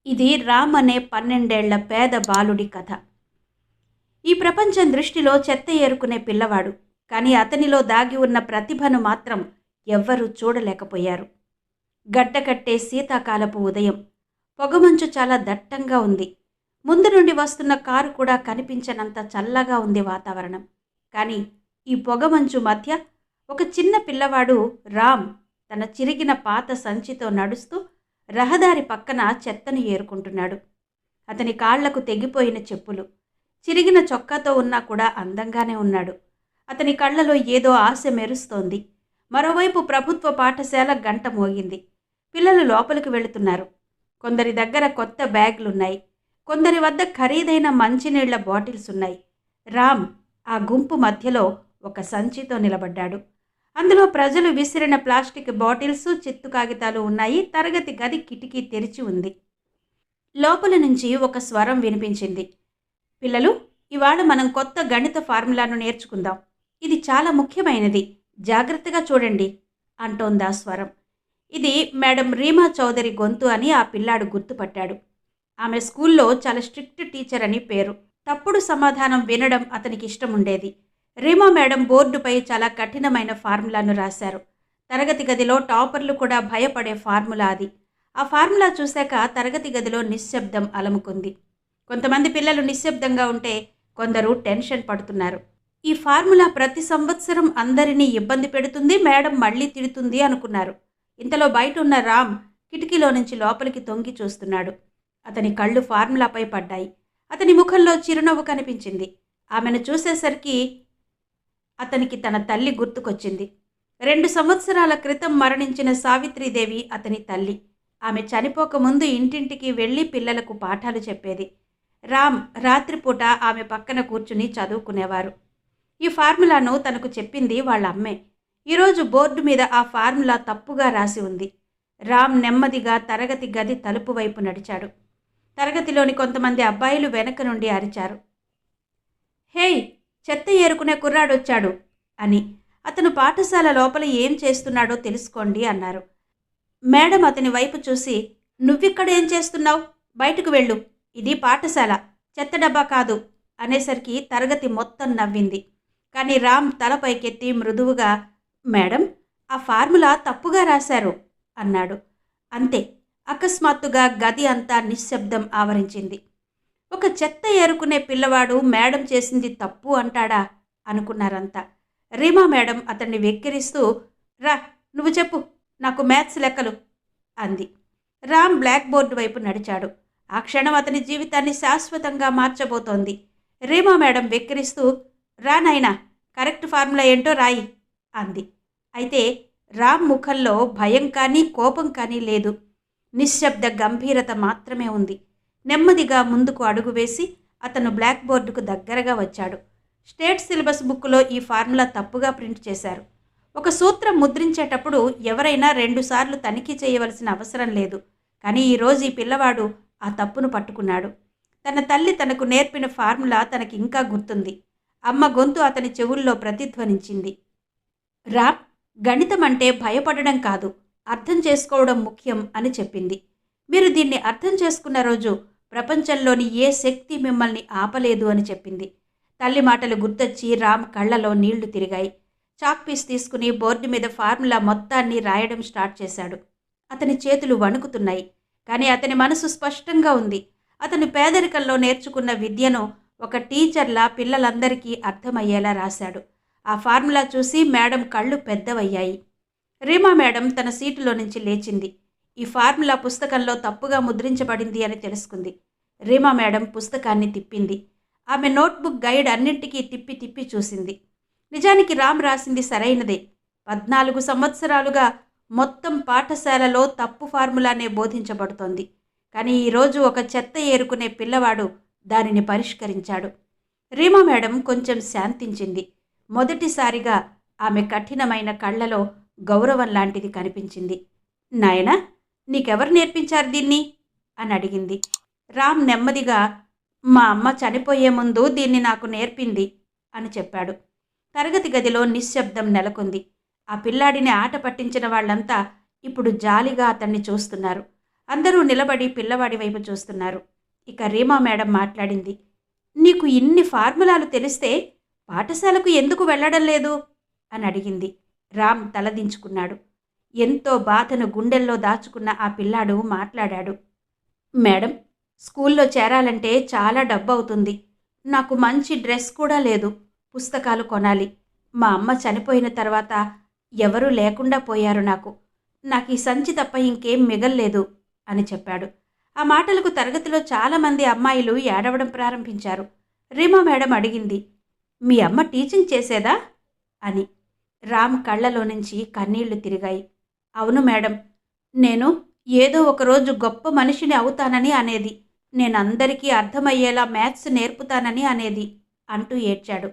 ఇది రామ్ అనే 12 ఏళ్ల పేద బాలుడి కథ. ఈ ప్రపంచం దృష్టిలో చెత్త ఏరుకునే పిల్లవాడు. కానీ అతనిలో దాగి ఉన్న ప్రతిభను మాత్రం ఎవ్వరూ చూడలేకపోయారు. గడ్డకట్టే శీతాకాలపు ఉదయం. పొగమంచు చాలా దట్టంగా ఉంది. ముందు నుండి వస్తున్న కారు కూడా కనిపించనంత చల్లగా ఉంది వాతావరణం. కానీ ఈ పొగమంచు మధ్య ఒక చిన్న పిల్లవాడు రామ్ తన చిరిగిన పాత సంచితో నడుస్తూ రహదారి పక్కన చెత్తను ఏరుకుంటున్నాడు. అతని కాళ్లకు తెగిపోయిన చెప్పులు, చిరిగిన చొక్కాతో ఉన్నా కూడా అందంగానే ఉన్నాడు. అతని కళ్ళలో ఏదో ఆశ మెరుస్తోంది. మరోవైపు ప్రభుత్వ పాఠశాల గంట మోగింది. పిల్లలు లోపలికి వెళుతున్నారు. కొందరి దగ్గర కొత్త బ్యాగులున్నాయి. కొందరి వద్ద ఖరీదైన మంచినీళ్ల బాటిల్స్ ఉన్నాయి. రామ్ ఆ గుంపు మధ్యలో ఒక సంచితో నిలబడ్డాడు. అందులో ప్రజలు విసిరిన ప్లాస్టిక్ బాటిల్స్, చిత్తు కాగితాలు ఉన్నాయి. తరగతి గది కిటికీ తెరిచి ఉంది. లోపల నుంచి ఒక స్వరం వినిపించింది. పిల్లలు, ఇవాళ మనం కొత్త గణిత ఫార్ములాను నేర్చుకుందాం. ఇది చాలా ముఖ్యమైనది. జాగ్రత్తగా చూడండి అంటోందా స్వరం. ఇది మేడం రీమా చౌదరి గొంతు అని ఆ పిల్లాడు గుర్తుపట్టాడు. ఆమె స్కూల్లో చాలా స్ట్రిక్ట్ టీచర్ అని పేరు. తప్పుడు సమాధానం వినడం అతనికి ఇష్టం ఉండేది. రీమా మేడం బోర్డుపై చాలా కఠినమైన ఫార్ములాను రాశారు. తరగతి గదిలో టాపర్లు కూడా భయపడే ఫార్ములా అది. ఆ ఫార్ములా చూశాక తరగతి గదిలో నిశ్శబ్దం అలముకుంది. కొంతమంది పిల్లలు నిశ్శబ్దంగా ఉంటే కొందరు టెన్షన్ పడుతున్నారు. ఈ ఫార్ములా ప్రతి సంవత్సరం అందరినీ ఇబ్బంది పెడుతుంది, మేడం మళ్ళీ తిడుతుంది అనుకున్నారు. ఇంతలో బయట ఉన్న రామ్ కిటికీలో నుంచి లోపలికి తొంగి చూస్తున్నాడు. అతని కళ్ళు ఫార్ములాపై పడ్డాయి. అతని ముఖంలో చిరునవ్వు కనిపించింది. ఆమెను చూసేసరికి అతనికి తన తల్లి గుర్తుకొచ్చింది. 2 సంవత్సరాల క్రితం మరణించిన సావిత్రీదేవి అతని తల్లి. ఆమె చనిపోకముందు ఇంటింటికి వెళ్ళి పిల్లలకు పాఠాలు చెప్పేది. రామ్ రాత్రిపూట ఆమె పక్కన కూర్చుని చదువుకునేవారు. ఈ ఫార్ములాను తనకు చెప్పింది వాళ్ళ అమ్మే. ఈరోజు బోర్డు మీద ఆ ఫార్ములా తప్పుగా రాసి ఉంది. రామ్ నెమ్మదిగా తరగతి గది తలుపు వైపు నడిచాడు. తరగతిలోని కొంతమంది అబ్బాయిలు వెనక నుండి అరిచారు. హేయ్, చెత్త ఏరుకునే కుర్రాడొచ్చాడు అని. అతను పాఠశాల లోపల ఏం చేస్తున్నాడో తెలుసుకోండి అన్నారు. మేడం అతని వైపు చూసి, నువ్విక్కడ ఏం చేస్తున్నావు? బయటకు వెళ్ళు, ఇది పాఠశాల, చెత్త డబ్బా కాదు అనేసరికి తరగతి మొత్తం నవ్వింది. కానీ రామ్ తల పైకెత్తి మృదువుగా, మేడం, ఆ ఫార్ములా తప్పుగా రాశారు అన్నాడు. అంతే, అకస్మాత్తుగా గది అంతా నిశ్శబ్దం ఆవరించింది. ఒక చెత్త ఏరుకునే పిల్లవాడు మేడం చేసింది తప్పు అంటాడా అనుకున్నారంతా. రీమా మేడం అతన్ని వెక్కిరిస్తూ, రా నువ్వు చెప్పు, నాకు మ్యాథ్స్ లెక్కలు అంది. రామ్ బ్లాక్ బోర్డు వైపు నడిచాడు. ఆ క్షణం అతని జీవితాన్ని శాశ్వతంగా మార్చబోతోంది. రీమా మేడం వెక్కిరిస్తూ, రా నాయనా, కరెక్ట్ ఫార్ములా ఏంటో రాయి అంది. అయితే రామ్ ముఖంలో భయం కానీ కోపం కానీ లేదు. నిశ్శబ్ద గంభీరత మాత్రమే ఉంది. నెమ్మదిగా ముందుకు అడుగు వేసి అతను బ్లాక్ బోర్డుకు దగ్గరగా వచ్చాడు. స్టేట్ సిలబస్ బుక్లో ఈ ఫార్ములా తప్పుగా ప్రింట్ చేశారు. ఒక సూత్రం ముద్రించేటప్పుడు ఎవరైనా 2 సార్లు తనిఖీ చేయవలసిన అవసరం లేదు. కానీ ఈరోజు ఈ పిల్లవాడు ఆ తప్పును పట్టుకున్నాడు. తన తల్లి తనకు నేర్పిన ఫార్ములా తనకి ఇంకా గుర్తుంది. అమ్మ గొంతు అతని చెవుల్లో ప్రతిధ్వనించింది. రామ్, గణితం అంటే భయపడడం కాదు, అర్థం చేసుకోవడం ముఖ్యం అని చెప్పింది. మీరు దీన్ని అర్థం చేసుకున్న రోజు ప్రపంచంలోని ఏ శక్తి మిమ్మల్ని ఆపలేదు అని చెప్పింది. తల్లి మాటలు గుర్తొచ్చి రామ్ కళ్ళలో నీళ్లు తిరిగాయి. చాక్ పీస్ తీసుకుని బోర్డు మీద ఫార్ములా మొత్తాన్ని రాయడం స్టార్ట్ చేశాడు. అతని చేతులు వణుకుతున్నాయి. కానీ అతని మనసు స్పష్టంగా ఉంది. అతను పేదరికంలో నేర్చుకున్న విద్యను ఒక టీచర్లా పిల్లలందరికీ అర్థమయ్యేలా రాశాడు. ఆ ఫార్ములా చూసి మేడం కళ్ళు పెద్దవయ్యాయి. రీమా మేడం తన సీటులో నుంచి లేచింది. ఈ ఫార్ములా పుస్తకంలో తప్పుగా ముద్రించబడింది అని తెలుసుకుంది. రీమా మేడం పుస్తకాన్ని తిప్పింది. ఆమె నోట్బుక్ గైడ్ అన్నింటికీ తిప్పి తిప్పి చూసింది. నిజానికి రామ్ రాసింది సరైనదే. 14 సంవత్సరాలుగా మొత్తం పాఠశాలలో తప్పు ఫార్ములానే బోధించబడుతోంది. కానీ ఈరోజు ఒక చెత్త ఏరుకునే పిల్లవాడు దానిని పరిష్కరించాడు. రీమా మేడం కొంచెం శాంతించింది. మొదటిసారిగా ఆమె కఠినమైన కళ్ళలో గౌరవం లాంటిది కనిపించింది. నాయనా, నీకెవరు నేర్పించారు దీన్ని అని అడిగింది. రామ్ నెమ్మదిగా, మా అమ్మ చనిపోయే ముందు దీన్ని నాకు నేర్పింది అని చెప్పాడు. తరగతి గదిలో నిశ్శబ్దం నెలకొంది. ఆ పిల్లాడిని ఆట పట్టించిన వాళ్ళంతా ఇప్పుడు జాలిగా అతన్ని చూస్తున్నారు. అందరూ నిలబడి పిల్లవాడి వైపు చూస్తున్నారు. ఇక రీమా మేడం మాట్లాడింది. నీకు ఇన్ని ఫార్ములాలు తెలిస్తే పాఠశాలకు ఎందుకు వెళ్ళడం లేదు అని అడిగింది. రామ్ తలదించుకున్నాడు. ఎంతో బాధను గుండెల్లో దాచుకున్న ఆ పిల్లాడు మాట్లాడాడు. మేడం, స్కూల్లో చేరాలంటే చాలా డబ్బు అవుతుంది. నాకు మంచి డ్రెస్ కూడా లేదు. పుస్తకాలు కొనాలి. మా అమ్మ చనిపోయిన తర్వాత ఎవరూ లేకుండా పోయారు నాకు ఈ సంచి తప్ప ఇంకేం మిగల్లేదు అని చెప్పాడు. ఆ మాటలకు తరగతిలో చాలామంది అమ్మాయిలు ఏడవడం ప్రారంభించారు. రీమా మేడం అడిగింది, మీ అమ్మ టీచింగ్ చేసేదా అని. రామ్ కళ్ళలో నుంచి కన్నీళ్లు తిరిగాయి. అవును మేడం, నేను ఏదో ఒకరోజు గొప్ప మనిషిని అవుతానని అనేది. నేనందరికీ అర్థమయ్యేలా మ్యాథ్స్ నేర్పుతానని అనేది అంటూ ఏడ్చాడు.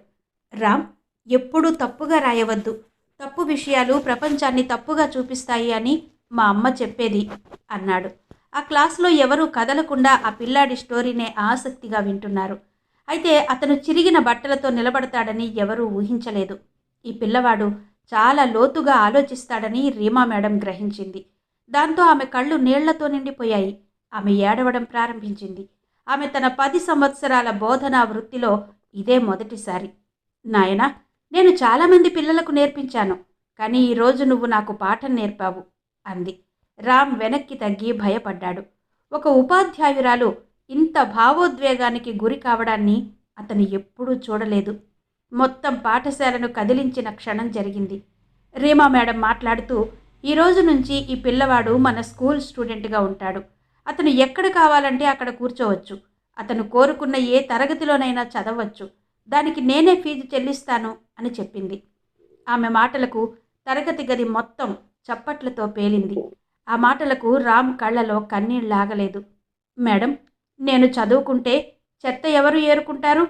రామ్, ఎప్పుడూ తప్పుగా రాయవద్దు. తప్పు విషయాలు ప్రపంచాన్ని తప్పుగా చూపిస్తాయి అని మా అమ్మ చెప్పేది అన్నాడు. ఆ క్లాస్లో ఎవరూ కదలకుండా ఆ పిల్లాడి స్టోరీనే ఆసక్తిగా వింటున్నారు. అయితే అతను చిరిగిన బట్టలతో నిలబడతాడని ఎవరూ ఊహించలేదు. ఈ పిల్లవాడు చాలా లోతుగా ఆలోచిస్తాడని రీమా మేడం గ్రహించింది. దాంతో ఆమె కళ్ళు నీళ్లతో నిండిపోయాయి. ఆమె ఏడవడం ప్రారంభించింది. ఆమె తన 10 సంవత్సరాల బోధనా వృత్తిలో ఇదే మొదటిసారి. నాయనా, నేను చాలామంది పిల్లలకు నేర్పించాను, కానీ ఈరోజు నువ్వు నాకు పాఠం నేర్పావు అంది. రామ్ వెనక్కి తగ్గి భయపడ్డాడు. ఒక ఉపాధ్యాయురాలు ఇంత భావోద్వేగానికి గురి కావడాన్ని అతను ఎప్పుడూ చూడలేదు. మొత్తం పాఠశాలను కదిలించిన క్షణం జరిగింది. రీమా మేడం మాట్లాడుతూ, ఈరోజు నుంచి ఈ పిల్లవాడు మన స్కూల్ స్టూడెంట్గా ఉంటాడు. అతను ఎక్కడ కావాలంటే అక్కడ కూర్చోవచ్చు. అతను కోరుకున్న ఏ తరగతిలోనైనా చదవచ్చు. దానికి నేనే ఫీజు చెల్లిస్తాను అని చెప్పింది. ఆమె మాటలకు తరగతి గది మొత్తం చప్పట్లతో పేలింది. ఆ మాటలకు రామ్ కళ్ళలో కన్నీళ్లాగలేదు. మేడం, నేను చదువుకుంటే చెత్త ఎవరు ఏరుకుంటారు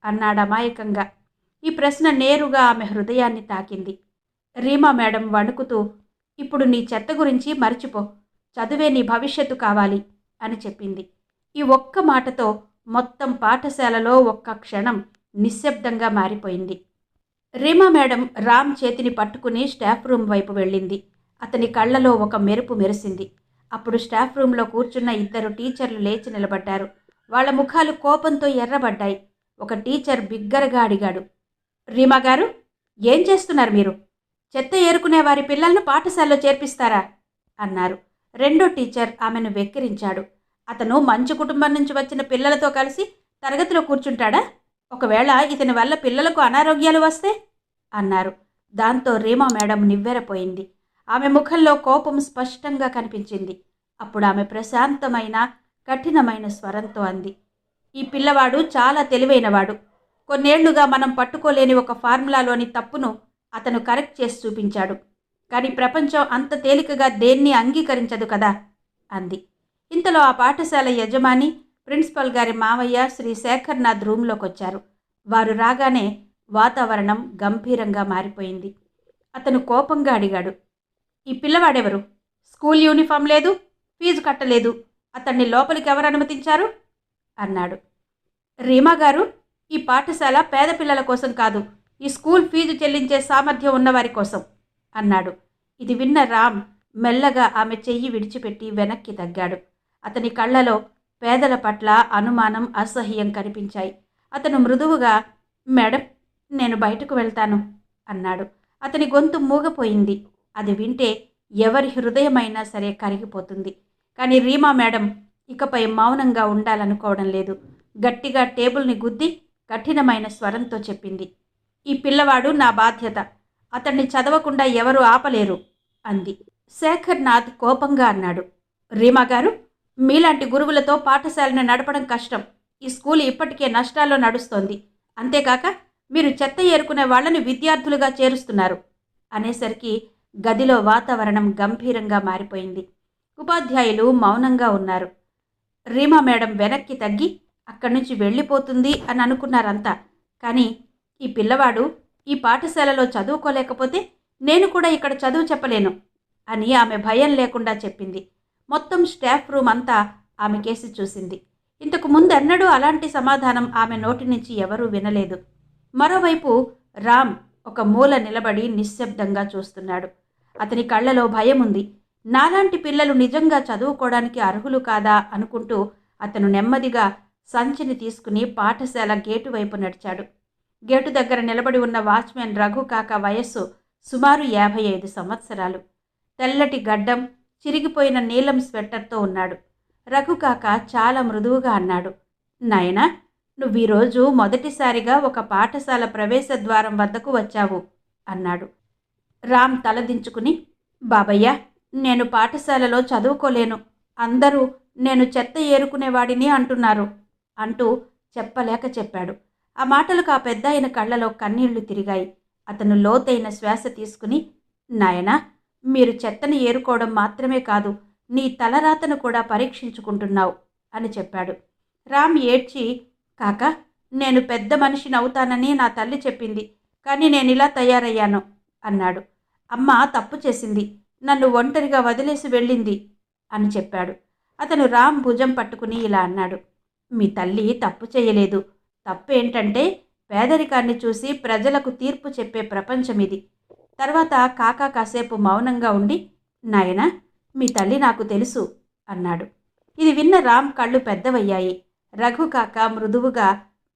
అన్నాడు అమాయకంగా. ఈ ప్రశ్న నేరుగా ఆమె హృదయాన్ని తాకింది. రీమా మేడం వణుకుతూ, ఇప్పుడు నీ చెత్త గురించి మర్చిపో, చదువే నీ భవిష్యత్తు కావాలి అని చెప్పింది. ఈ ఒక్క మాటతో మొత్తం పాఠశాలలో ఒక్క క్షణం నిశ్శబ్దంగా మారిపోయింది. రీమా మేడం రామ్ చేతిని పట్టుకుని స్టాఫ్ రూమ్ వైపు వెళ్ళింది. అతని కళ్ళలో ఒక మెరుపు మెరిసింది. అప్పుడు స్టాఫ్ రూమ్లో కూర్చున్న 2 టీచర్లు లేచి నిలబడ్డారు. వాళ్ల ముఖాలు కోపంతో ఎర్రబడ్డాయి. ఒక టీచర్ బిగ్గరగా అడిగాడు, రీమా గారు, ఏం చేస్తున్నారు మీరు? చెత్త ఏరుకునే వారి పిల్లలను పాఠశాలలో చేర్పిస్తారా అన్నారు. రెండో టీచర్ ఆమెను వెక్కిరించాడు. అతను మంచి కుటుంబం నుంచి వచ్చిన పిల్లలతో కలిసి తరగతిలో కూర్చుంటాడా? ఒకవేళ ఇతని వల్ల పిల్లలకు అనారోగ్యాలు వస్తే అన్నారు. దాంతో రీమా మేడం నివ్వెరపోయింది. ఆమె ముఖంలో కోపం స్పష్టంగా కనిపించింది. అప్పుడు ఆమె ప్రశాంతమైన కఠినమైన స్వరంతో అంది, ఈ పిల్లవాడు చాలా తెలివైనవాడు. కొన్నేళ్లుగా మనం పట్టుకోలేని ఒక ఫార్ములాలోని తప్పును అతను కరెక్ట్ చేసి చూపించాడు. కానీ ప్రపంచం అంత తేలికగా దేన్ని అంగీకరించదు కదా అంది. ఇంతలో ఆ పాఠశాల యజమాని, ప్రిన్సిపల్ గారి మావయ్య శ్రీ శేఖర్నాథ్ రూమ్లోకి వచ్చారు. వారు రాగానే వాతావరణం గంభీరంగా మారిపోయింది. అతను కోపంగా అడిగాడు, ఈ పిల్లవాడెవరు? స్కూల్ యూనిఫామ్ లేదు, ఫీజు కట్టలేదు. అతన్ని లోపలికి ఎవరు అనుమతించారు అన్నాడు. రీమా గారు, ఈ పాఠశాల పేద పిల్లల కోసం కాదు, ఈ స్కూల్ ఫీజు చెల్లించే సామర్థ్యం ఉన్నవారి కోసం అన్నాడు. ఇది విన్న రామ్ మెల్లగా ఆమె చెయ్యి విడిచిపెట్టి వెనక్కి తగ్గాడు. అతని కళ్ళలో పేదల పట్ల అనుమానం, అసహ్యం కనిపించాయి. అతను మృదువుగా, మేడం, నేను బయటకు వెళ్తాను అన్నాడు. అతని గొంతు మూగపోయింది. అది వింటే ఎవరి హృదయమైనా సరే కరిగిపోతుంది. కానీ రీమా మేడం ఇకపై మౌనంగా ఉండాలనుకోవడం లేదు. గట్టిగా టేబుల్ని గుద్ది కఠినమైన స్వరంతో చెప్పింది, ఈ పిల్లవాడు నా బాధ్యత. అతన్ని చదవకుండా ఎవరూ ఆపలేరు అంది. శేఖర్నాథ్ కోపంగా అన్నాడు, రీమా గారు, మీలాంటి గురువులతో పాఠశాలను నడపడం కష్టం. ఈ స్కూల్ ఇప్పటికే నష్టాల్లో నడుస్తోంది. అంతేకాక మీరు చెత్త ఏరుకునే వాళ్ళని విద్యార్థులుగా చేరుస్తున్నారు అనేసరికి గదిలో వాతావరణం గంభీరంగా మారిపోయింది. ఉపాధ్యాయులు మౌనంగా ఉన్నారు. రీమా మేడం వెనక్కి తగ్గి అక్కడి నుంచి వెళ్ళిపోతుంది అని అనుకున్నారంతా. కానీ ఈ పిల్లవాడు ఈ పాఠశాలలో చదువుకోలేకపోతే నేను కూడా ఇక్కడ చదువు చెప్పలేను అని ఆమె భయం లేకుండా చెప్పింది. మొత్తం స్టాఫ్ రూమ్ అంతా ఆమె కేసి చూసింది. ఇంతకు ముందెన్నడూ అలాంటి సమాధానం ఆమె నోటి నుంచి ఎవరూ వినలేదు. మరోవైపు రామ్ ఒక మూల నిలబడి నిశ్శబ్దంగా చూస్తున్నాడు. అతని కళ్ళలో భయం ఉంది. నాలాంటి పిల్లలు నిజంగా చదువుకోవడానికి అర్హులు కాదా అనుకుంటూ అతను నెమ్మదిగా సంచిని తీసుకుని పాఠశాల గేటు వైపు నడిచాడు. గేటు దగ్గర నిలబడి ఉన్న వాచ్మెన్ రఘు కాక వయస్సు సుమారు 55 సంవత్సరాలు. తెల్లటి గడ్డం, చిరిగిపోయిన నీలం స్వెట్టర్తో ఉన్నాడు. రఘు కాక చాలా మృదువుగా అన్నాడు, నాయనా, నువ్వీరోజు మొదటిసారిగా ఒక పాఠశాల ప్రవేశ ద్వారం వద్దకు వచ్చావు అన్నాడు. రామ్ తలదించుకుని, బాబయ్య, నేను పాఠశాలలో చదువుకోలేను, అందరూ నేను చెత్త ఏరుకునేవాడిని అంటున్నారు అంటూ చెప్పలేక చెప్పాడు. ఆ మాటలకు ఆ పెద్దాయన కళ్ళలో కన్నీళ్లు తిరిగాయి. అతను లోతైన శ్వాస తీసుకుని, నాయనా, మీరు చెత్తను ఏరుకోవడం మాత్రమే కాదు, నీ తలరాతను కూడా పరీక్షించుకుంటున్నావు అని చెప్పాడు. రామ్ ఏడ్చి, కాకా, నేను పెద్ద మనిషిని అవుతానని నా తల్లి చెప్పింది, కానీ నేనిలా తయారయ్యాను అన్నాడు. అమ్మ తప్పు చేసింది, నన్ను ఒంటరిగా వదిలేసి వెళ్ళింది అని చెప్పాడు. అతను రామ్ భుజం పట్టుకుని ఇలా అన్నాడు, మీ తల్లి తప్పు చేయలేదు. తప్పేంటంటే పేదరికాన్ని చూసి ప్రజలకు తీర్పు చెప్పే ప్రపంచం ఇది. తర్వాత కాకా కాసేపు మౌనంగా ఉండి, నాయనా, మీ తల్లి నాకు తెలుసు అన్నాడు. ఇది విన్న రామ్ కళ్ళు పెద్దవయ్యాయి. రఘు కాక మృదువుగా,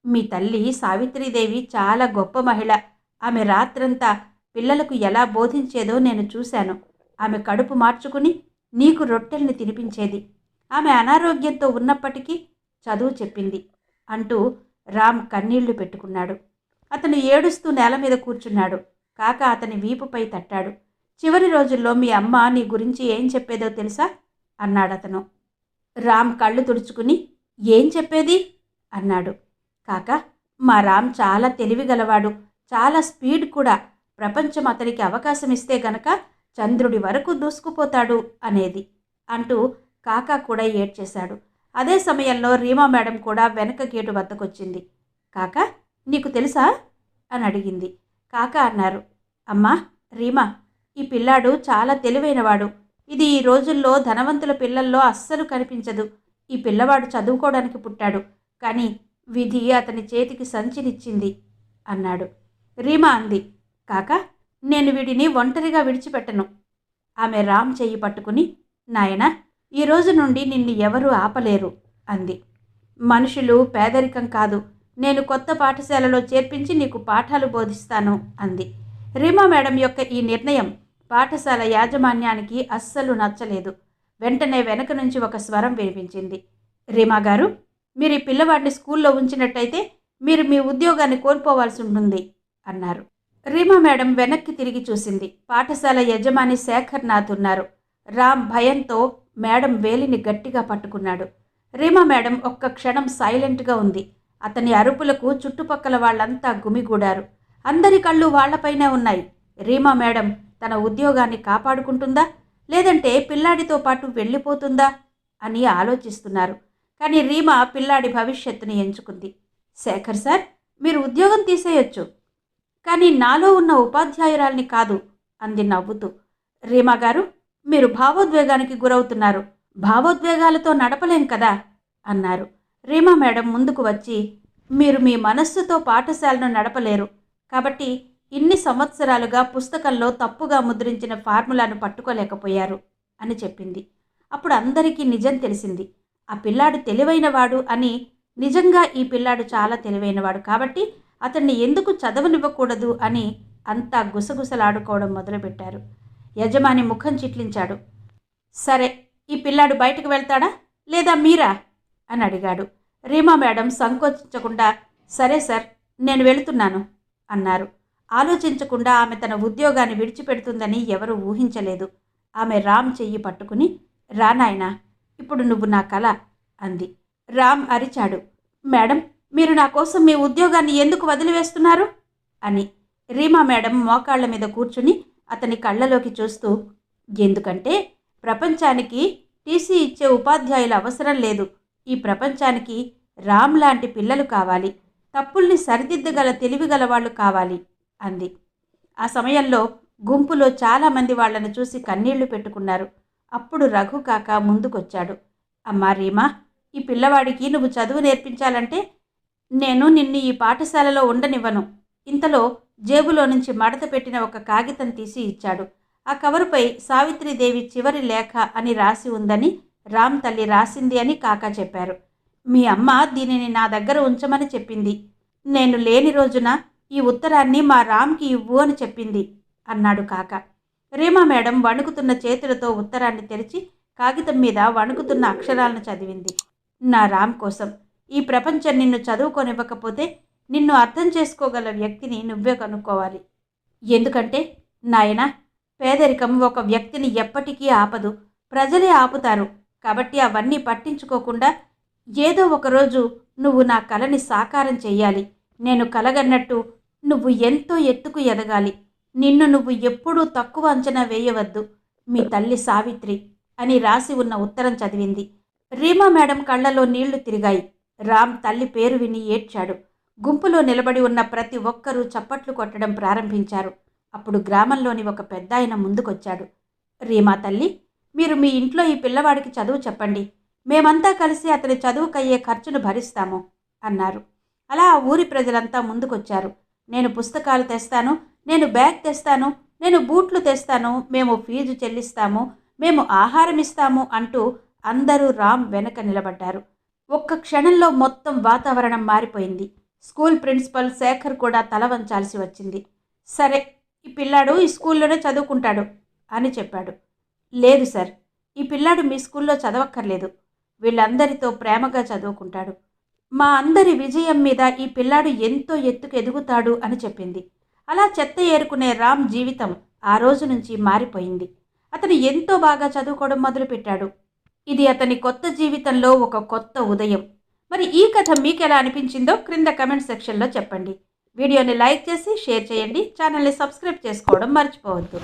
మీ తల్లి సావిత్రీదేవి చాలా గొప్ప మహిళ. ఆమె రాత్రంతా పిల్లలకు ఎలా బోధించేదో నేను చూశాను. ఆమె కడుపు మార్చుకుని నీకు రొట్టెల్ని తినిపించేది. ఆమె అనారోగ్యంతో ఉన్నప్పటికీ చదువు చెప్పింది అంటూ రామ్ కన్నీళ్లు పెట్టుకున్నాడు. అతను ఏడుస్తూ నేల మీద కూర్చున్నాడు. కాక అతని వీపుపై తట్టాడు. చివరి రోజుల్లో మీ అమ్మ నీ గురించి ఏం చెప్పేదో తెలుసా అన్నాడతను. రామ్ కళ్ళు తుడుచుకుని, ఏం చెప్పేది అన్నాడు. కాక, మా రామ్ చాలా తెలివిగలవాడు, చాలా స్పీడ్ కూడా. ప్రపంచం అతనికి అవకాశం ఇస్తే గనక చంద్రుడి వరకు దూసుకుపోతాడు అనేది అంటూ కాకా కూడా ఏడ్చేశాడు. అదే సమయంలో రీమా మేడం కూడా వెనక గేటు వద్దకొచ్చింది. కాకా, నీకు తెలుసా అని అడిగింది. కాకా అన్నారు, అమ్మా రీమా, ఈ పిల్లాడు చాలా తెలివైనవాడు. ఇది ఈ రోజుల్లో ధనవంతుల పిల్లల్లో అస్సలు కనిపించదు. ఈ పిల్లవాడు చదువుకోవడానికి పుట్టాడు, కానీ విధి అతని చేతికి సంచినిచ్చింది అన్నాడు. రీమా అంది, కాకా, నేను వీడిని ఒంటరిగా విడిచిపెట్టను. ఆమె రామ్ చెయ్యి పట్టుకుని, నాయనా, ఈ రోజు నుండి నిన్ను ఎవరూ ఆపలేరు అంది. మనుషులు పేదరికం కాదు, నేను కొత్త పాఠశాలలో చేర్పించి నీకు పాఠాలు బోధిస్తాను అంది. రీమా మేడం యొక్క ఈ నిర్ణయం పాఠశాల యాజమాన్యానికి అస్సలు నచ్చలేదు. వెంటనే వెనక నుంచి ఒక స్వరం వినిపించింది. రీమా గారు, మీరు ఈ పిల్లవాడిని స్కూల్లో ఉంచినట్టయితే మీరు మీ ఉద్యోగాన్ని కోల్పోవాల్సి ఉంటుంది అన్నారు. రీమా మేడం వెనక్కి తిరిగి చూసింది. పాఠశాల యజమాని శేఖర్ నాథ్ ఉన్నారు. రామ్ భయంతో మేడం వేలిని గట్టిగా పట్టుకున్నాడు. రీమా మేడం ఒక్క క్షణం సైలెంట్గా ఉంది. అతని అరుపులకు చుట్టుపక్కల వాళ్ళంతా గుమిగూడారు. అందరి కళ్ళు వాళ్లపైనే ఉన్నాయి. రీమా మేడం తన ఉద్యోగాన్ని కాపాడుకుంటుందా, లేదంటే పిల్లాడితో పాటు వెళ్ళిపోతుందా అని ఆలోచిస్తున్నారు. కానీ రీమా పిల్లాడి భవిష్యత్తుని ఎంచుకుంది. శేఖర్ సార్, మీరు ఉద్యోగం తీసేయొచ్చు, కానీ నాలో ఉన్న ఉపాధ్యాయురాల్ని కాదు అంది నవ్వుతూ. రీమా గారు, మీరు భావోద్వేగానికి గురవుతున్నారు, భావోద్వేగాలతో నడపలేం కదా అన్నారు. రీమా మేడం ముందుకు వచ్చి, మీరు మీ మనస్సుతో పాఠశాలను నడపలేరు, కాబట్టి ఇన్ని సంవత్సరాలుగా పుస్తకంలో తప్పుగా ముద్రించిన ఫార్ములాను పట్టుకోలేకపోయారు అని చెప్పింది. అప్పుడు అందరికీ నిజం తెలిసింది. ఆ పిల్లాడు తెలివైనవాడు అని. నిజంగా ఈ పిల్లాడు చాలా తెలివైనవాడు కాబట్టి అతన్ని ఎందుకు చదవనివ్వకూడదు అని అంతా గుసగుసలాడుకోవడం మొదలుపెట్టారు. యజమాని ముఖం చిట్లించాడు. సరే, ఈ పిల్లాడు బయటకు వెళ్తాడా లేదా మీరా అని అడిగాడు. రీమా మేడం సంకోచించకుండా, సరే సార్, నేను వెళుతున్నాను అన్నారు. ఆలోచించకుండా ఆమె తన ఉద్యోగాన్ని విడిచిపెడుతుందని ఎవరూ ఊహించలేదు. ఆమె రామ్ చెయ్యి పట్టుకుని, రా నాయనా, ఇప్పుడు నువ్వు నా కల అంది. రామ్ అరిచాడు, మేడం, మీరు నా కోసం మీ ఉద్యోగాన్ని ఎందుకు వదిలివేస్తున్నారు అని. రీమా మేడం మోకాళ్ల మీద కూర్చుని అతని కళ్ళలోకి చూస్తూ, ఎందుకంటే ప్రపంచానికి టీసీ ఇచ్చే ఉపాధ్యాయుల అవసరం లేదు. ఈ ప్రపంచానికి రామ్ లాంటి పిల్లలు కావాలి, తప్పుల్ని సరిదిద్దగల తెలివిగల వాళ్ళు కావాలి అంది. ఆ సమయంలో గుంపులో చాలామంది వాళ్లను చూసి కన్నీళ్లు పెట్టుకున్నారు. అప్పుడు రఘు కాక ముందుకొచ్చాడు. అమ్మా రీమా, ఈ పిల్లవాడికి నువ్వు చదువు నేర్పించాలంటే నేను నిన్ను ఈ పాఠశాలలో ఉండనివ్వను. ఇంతలో జేబులో నుంచి మడత పెట్టిన ఒక కాగితం తీసి ఇచ్చాడు. ఆ కవరుపై సావిత్రీదేవి చివరి లేఖ అని రాసి ఉందని రామ్ తల్లి రాసింది అని కాకా చెప్పారు. మీ అమ్మ దీనిని నా దగ్గర ఉంచమని చెప్పింది. నేను లేని రోజున ఈ ఉత్తరాన్ని మా రామ్కి ఇవ్వు అని చెప్పింది అన్నాడు కాకా. రీమా మేడం వణుకుతున్న చేతులతో ఉత్తరాన్ని తెరిచి కాగితం మీద వణుకుతున్న అక్షరాలను చదివింది. నా రామ్ కోసం. ఈ ప్రపంచం నిన్ను చదువుకొనివ్వకపోతే నిన్ను అర్థం చేసుకోగల వ్యక్తిని నువ్వే కనుక్కోవాలి. ఎందుకంటే నాయనా, పేదరికం ఒక వ్యక్తిని ఎప్పటికీ ఆపదు, ప్రజలే ఆపుతారు. కాబట్టి అవన్నీ పట్టించుకోకుండా ఏదో ఒకరోజు నువ్వు నా కలని సాకారం చెయ్యాలి. నేను కలగన్నట్టు నువ్వు ఎంతో ఎత్తుకు ఎదగాలి. నిన్ను నువ్వు ఎప్పుడూ తక్కువ అంచనా వేయవద్దు. మీ తల్లి సావిత్రి అని రాసి ఉన్న ఉత్తరం చదివింది. రీమా మేడం కళ్ళలో నీళ్లు తిరిగాయి. రామ్ తల్లి పేరు విని ఏడ్చాడు. గుంపులో నిలబడి ఉన్న ప్రతి ఒక్కరూ చప్పట్లు కొట్టడం ప్రారంభించారు. అప్పుడు గ్రామంలోని ఒక పెద్దాయన ముందుకొచ్చాడు. రీమా తల్లి, మీరు మీ ఇంట్లో ఈ పిల్లవాడికి చదువు చెప్పండి. మేమంతా కలిసి అతని చదువుకయ్యే ఖర్చును భరిస్తాము అన్నారు. అలా ఆ ఊరి ప్రజలంతా ముందుకొచ్చారు. నేను పుస్తకాలు తెస్తాను, నేను బ్యాగ్ తెస్తాను, నేను బూట్లు తెస్తాను, మేము ఫీజు చెల్లిస్తాము, మేము ఆహారం ఇస్తాము అంటూ అందరూ రామ్ వెనక నిలబడ్డారు. ఒక్క క్షణంలో మొత్తం వాతావరణం మారిపోయింది. స్కూల్ ప్రిన్సిపల్ శేఖర్ కూడా తల వంచాల్సి వచ్చింది. సరే, ఈ పిల్లాడు ఈ స్కూల్లోనే చదువుకుంటాడు అని చెప్పాడు. లేదు సార్, ఈ పిల్లాడు మీ స్కూల్లో చదవక్కర్లేదు. వీళ్ళందరితో ప్రేమగా చదువుకుంటాడు. మా అందరి విజయం మీద ఈ పిల్లాడు ఎంతో ఎత్తుకు ఎదుగుతాడు అని చెప్పింది. అలా చెత్త ఏరుకునే రామ్ జీవితం ఆ రోజు నుంచి మారిపోయింది. అతను ఎంతో బాగా చదువుకోవడం మొదలుపెట్టాడు. ఇది అతని కొత్త జీవితంలో ఒక కొత్త ఉదయం. మరి ఈ కథ మీకు ఎలా అనిపించిందో క్రింద కమెంట్ సెక్షన్లో చెప్పండి. వీడియోని లైక్ చేసి షేర్ చేయండి. ఛానల్ని సబ్స్క్రైబ్ చేసుకోవడం మర్చిపోవద్దు.